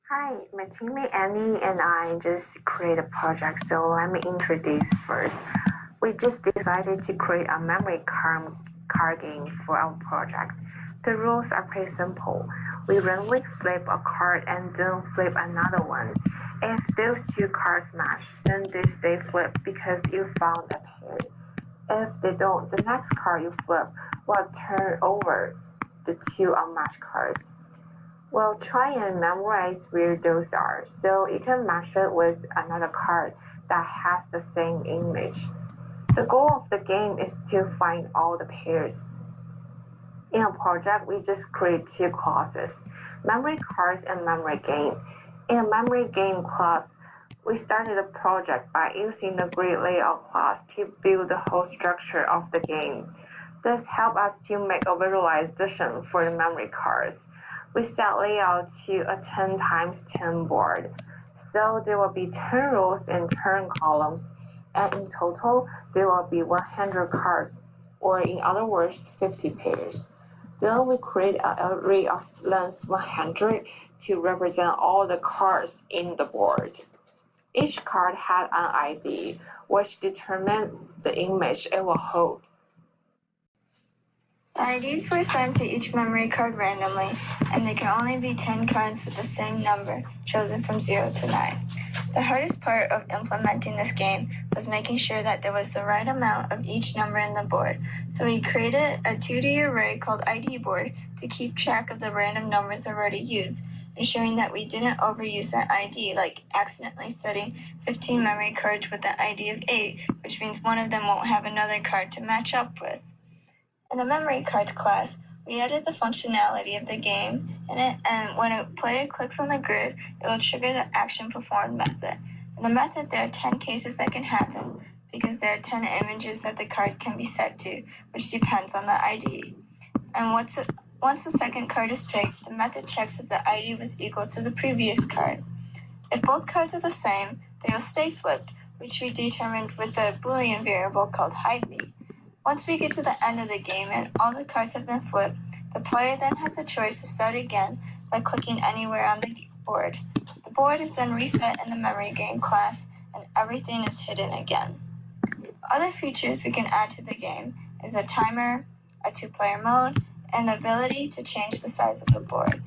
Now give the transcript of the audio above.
Hi, my teammate Annie and I just create a project, so let me introduce first. We just decided to create a card game for our project. The rules are pretty simple. We randomly flip a card and then flip another one. If those two cards match, then they stay flipped because you found a pair. If they don't, the next card you flip will turn over the two unmatched cards. Well, try and memorize where those are so you can match it with another card that has the same image. The goal of the game is to find all the pairs. In a project, we just create two classes, memory cards and memory game. In a memory game class, we started the project by using the grid layout class to build the whole structure of the game. This helped us to make a visualization for the memory cards. We set layout to a 10 times 10 board, so there will be 10 rows and 10 columns, and in total there will be 100 cards, or in other words, 50 pairs. Then we create an array of length 100 to represent all the cards in the board. Each card had an ID, which determined the image it will hold. The IDs were assigned to each memory card randomly, and there can only be 10 cards with the same number, chosen from 0 to 9. The hardest part of implementing this game was making sure that there was the right amount of each number in the board, so we created a 2D array called ID board to keep track of the random numbers already used, ensuring that we didn't overuse that ID, like accidentally setting 15 memory cards with an ID of 8, which means one of them won't have another card to match up with. In the memory cards class, we added the functionality of the game in it, and when a player clicks on the grid, it will trigger the action performed method. In the method, there are 10 cases that can happen because there are 10 images that the card can be set to, which depends on the ID. And once the second card is picked, the method checks if the ID was equal to the previous card. If both cards are the same, they will stay flipped, which we determined with a Boolean variable called hide_me. Once we get to the end of the game and all the cards have been flipped, the player then has the choice to start again by clicking anywhere on the board. The board is then reset in the memory game class and everything is hidden again. Other features we can add to the game is a timer, a 2-player mode, and the ability to change the size of the board.